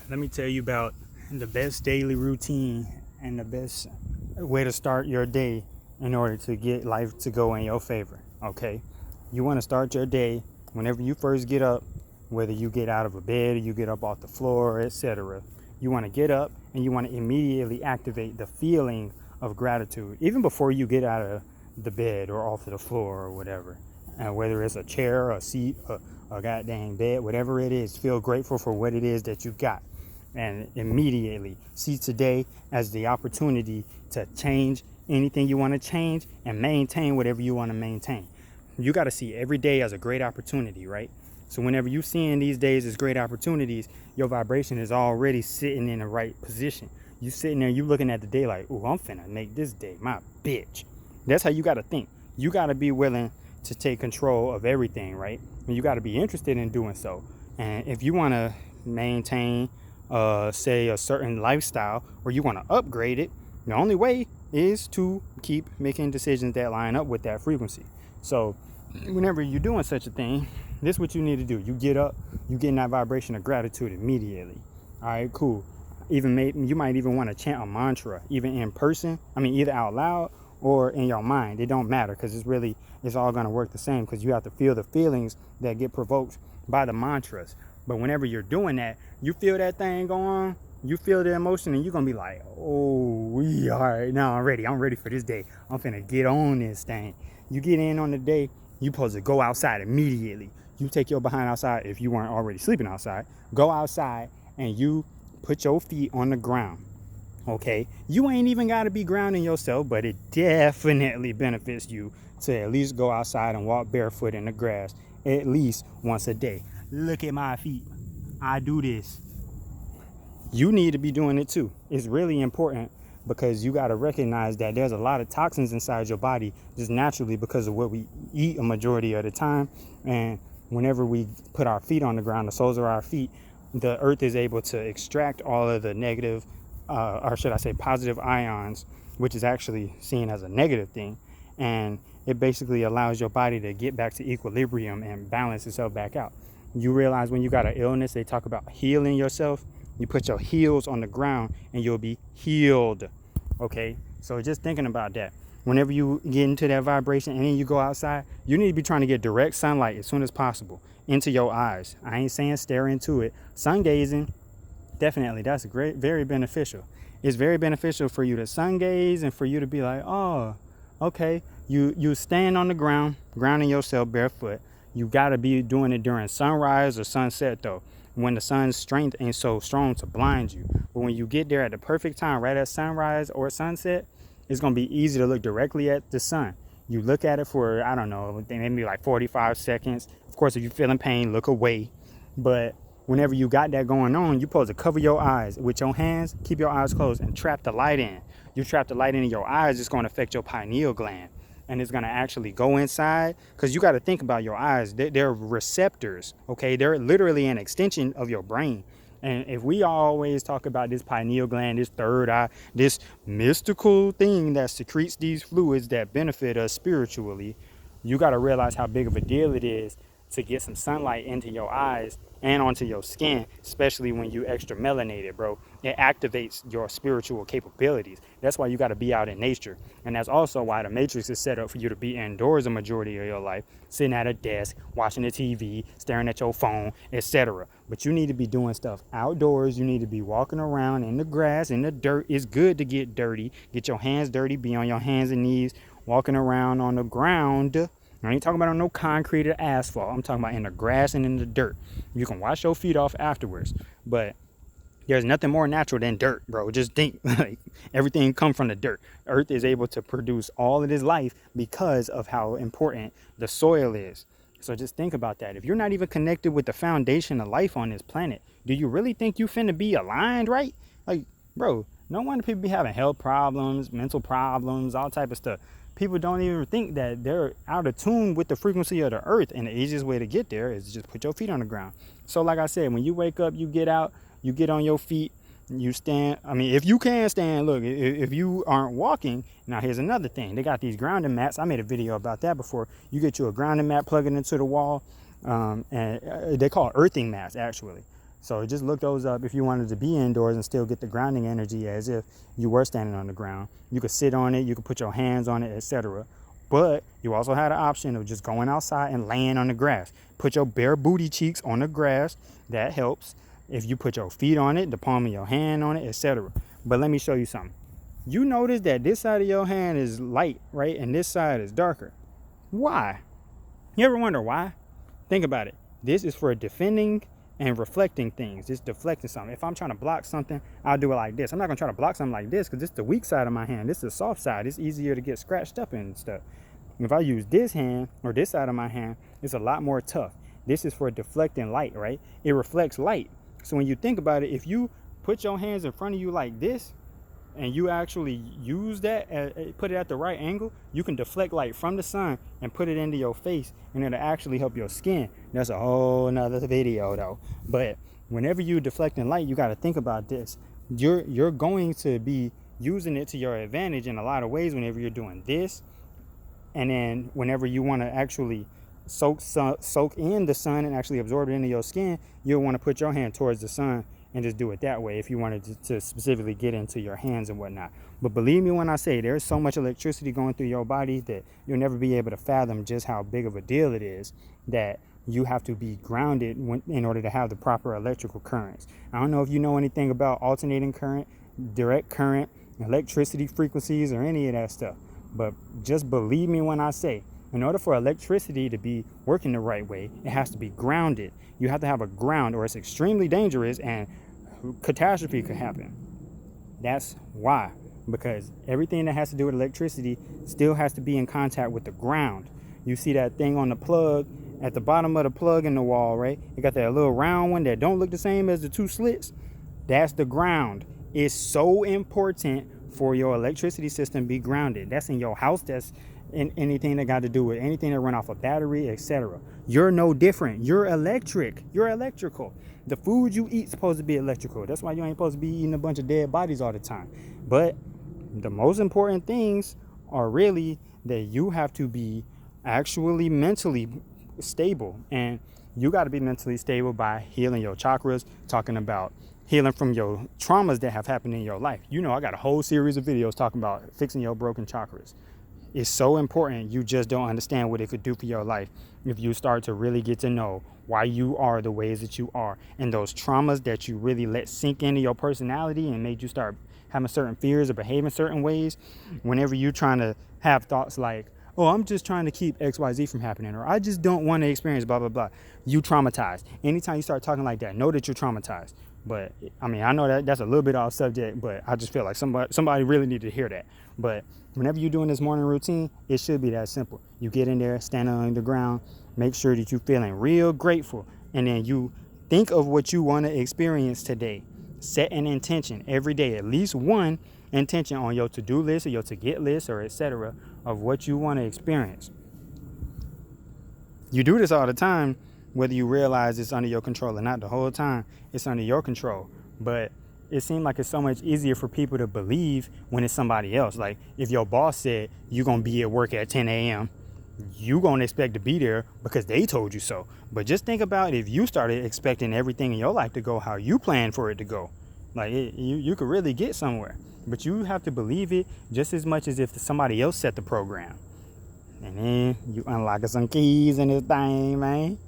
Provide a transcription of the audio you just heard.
let me tell you about the best daily routine and the best way to start your day in order to get life to go in your favor. Okay, you want to start your day whenever you first get up, whether you get out of a bed or you get up off the floor, etc. You want to get up and you want to immediately activate the feeling of gratitude, even before you get out of the bed or off of the floor or whatever. Whether it's a chair, a seat, a goddamn bed, whatever it is, feel grateful for what it is that you got. And immediately see today as the opportunity to change anything you want to change and maintain whatever you want to maintain. You got to see every day as a great opportunity, right? So whenever you seeing these days as great opportunities, your vibration is already sitting in the right position. You sitting there, you looking at the day like, ooh, I'm finna make this day my bitch. That's how you got to think. You got to be willing to take control of everything, right? And you got to be interested in doing so. And if you want to maintain, say, a certain lifestyle, or you want to upgrade it, the only way is to keep making decisions that line up with that frequency. So whenever you're doing such a thing, this is what you need to do. You get up, you get in that vibration of gratitude immediately. All right, cool. You might even want to chant a mantra, even in person. I mean, either out loud or in your mind. It don't matter, because it's all going to work the same, because you have to feel the feelings that get provoked by the mantras. But whenever you're doing that, you feel that thing go on, you feel the emotion, and you're going to be like, oh, all right, now I'm ready for this day. I'm finna get on this thing. You get in on the day, you supposed to go outside immediately. You take your behind outside if you weren't already sleeping outside. Go outside and you put your feet on the ground. Okay, you ain't even got to be grounding yourself, but it definitely benefits you to at least go outside and walk barefoot in the grass at least once a day. Look at my feet. I do this. You need to be doing it too. It's really important, because you got to recognize that there's a lot of toxins inside your body just naturally because of what we eat a majority of the time. And whenever we put our feet on the ground, the soles of our feet, the earth is able to extract all of the negative, or should I say positive ions, which is actually seen as a negative thing. And it basically allows your body to get back to equilibrium and balance itself back out. You realize when you got an illness, they talk about healing yourself. You put your heels on the ground and you'll be healed. Okay, so just thinking about that. Whenever you get into that vibration and then you go outside, you need to be trying to get direct sunlight as soon as possible into your eyes. I ain't saying stare into it. Sun gazing, definitely, that's very beneficial. It's very beneficial for you to sun gaze and for you to be like, oh, okay. You stand on the ground, grounding yourself barefoot. You got to be doing it during sunrise or sunset though, when the sun's strength ain't so strong to blind you. But when you get there at the perfect time, right at sunrise or sunset, it's going to be easy to look directly at the sun. You look at it for, I don't know, maybe like 45 seconds. Of course, if you're feeling pain, look away. But whenever you got that going on, you're supposed to cover your eyes with your hands, keep your eyes closed, and trap the light in. You trap the light in your eyes, it's going to affect your pineal gland. And it's going to actually go inside, because you got to think about your eyes. They're receptors, okay? They're literally an extension of your brain. And if we always talk about this pineal gland, this third eye, this mystical thing that secretes these fluids that benefit us spiritually, you got to realize how big of a deal it is to get some sunlight into your eyes and onto your skin, especially when you extra melanated, bro. It activates your spiritual capabilities. That's why you got to be out in nature. And that's also why the matrix is set up for you to be indoors a majority of your life, sitting at a desk, watching the TV, staring at your phone, etc. But you need to be doing stuff outdoors. You need to be walking around in the grass, in the dirt. It's good to get dirty, get your hands dirty, be on your hands and knees, walking around on the ground. I ain't talking about on no concrete or asphalt. I'm talking about in the grass and in the dirt. You can wash your feet off afterwards, but there's nothing more natural than dirt, bro. Just think, like, everything comes from the dirt. Earth is able to produce all of this life because of how important the soil is. So just think about that. If you're not even connected with the foundation of life on this planet, do you really think you finna be aligned, right? Like, bro, no wonder people be having health problems, mental problems, all type of stuff. People don't even think that they're out of tune with the frequency of the earth, and the easiest way to get there is just put your feet on the ground. So like I said, when you wake up, you get out, you get on your feet, you stand. I mean, if you can stand, look, if you aren't walking, now here's another thing. They got these grounding mats. I made a video about that before. You get you a grounding mat, plug it into the wall, and they call it earthing mats, actually. So just look those up if you wanted to be indoors and still get the grounding energy as if you were standing on the ground. You could sit on it, you could put your hands on it, etc. But you also had an option of just going outside and laying on the grass. Put your bare booty cheeks on the grass. That helps. If you put your feet on it, the palm of your hand on it, etc. But let me show you something. You notice that this side of your hand is light, right? And this side is darker. Why? You ever wonder why? Think about it. This is for defending and reflecting things. It's deflecting something. If I'm trying to block something, I'll do it like this. I'm not going to try to block something like this because this is the weak side of my hand. This is the soft side. It's easier to get scratched up and stuff. If I use this hand or this side of my hand, it's a lot more tough. This is for deflecting light, right? It reflects light. So when you think about it, if you put your hands in front of you like this, and you actually use that, put it at the right angle, you can deflect light from the sun and put it into your face, and it'll actually help your skin. That's a whole nother video though. But whenever you deflecting light, you got to think about this. You're going to be using it to your advantage in a lot of ways whenever you're doing this, and then whenever you want to actually soak in the sun and actually absorb it into your skin, you'll want to put your hand towards the sun and just do it that way if you wanted to specifically get into your hands and whatnot. But believe me when I say there's so much electricity going through your body that you'll never be able to fathom just how big of a deal it is, that you have to be grounded in order to have the proper electrical currents. I don't know if you know anything about alternating current, direct current, electricity frequencies, or any of that stuff, but just believe me when I say, in order for electricity to be working the right way, it has to be grounded. You have to have a ground, or it's extremely dangerous and catastrophe could happen. That's why, because everything that has to do with electricity still has to be in contact with the ground. You see that thing on the plug, at the bottom of the plug in the wall, right? You got that little round one that don't look the same as the two slits. That's the ground. It's so important for your electricity system to be grounded. That's in your house. That's in anything that got to do with anything that run off a battery, etc. You're no different. You're electric. You're electrical. The food you eat is supposed to be electrical. That's why you ain't supposed to be eating a bunch of dead bodies all the time. But the most important things are really that you have to be actually mentally stable. And you got to be mentally stable by healing your chakras, talking about healing from your traumas that have happened in your life. You know, I got a whole series of videos talking about fixing your broken chakras. It's so important. You just don't understand what it could do for your life if you start to really get to know why you are the ways that you are, and those traumas that you really let sink into your personality and made you start having certain fears or behaving certain ways. Whenever you're trying to have thoughts like, oh, I'm just trying to keep XYZ from happening, or I just don't want to experience blah, blah, blah. You traumatized. Anytime you start talking like that, know that you're traumatized. But I mean, I know that that's a little bit off subject, but I just feel like somebody really needed to hear that. But whenever you're doing this morning routine, it should be that simple. You get in there, stand on the ground, make sure that you're feeling real grateful, and then you think of what you want to experience today. Set an intention every day, at least one intention on your to-do list or your to-get list or etc. of what you want to experience. You do this all the time, whether you realize it's under your control or not. The whole time it's under your control. But it seems like it's so much easier for people to believe when it's somebody else. Like if your boss said you're going to be at work at 10 a.m., you're going to expect to be there because they told you so. But just think about if you started expecting everything in your life to go how you planned for it to go. Like you could really get somewhere. But you have to believe it just as much as if somebody else set the program. And then you unlock some keys in this thing, man.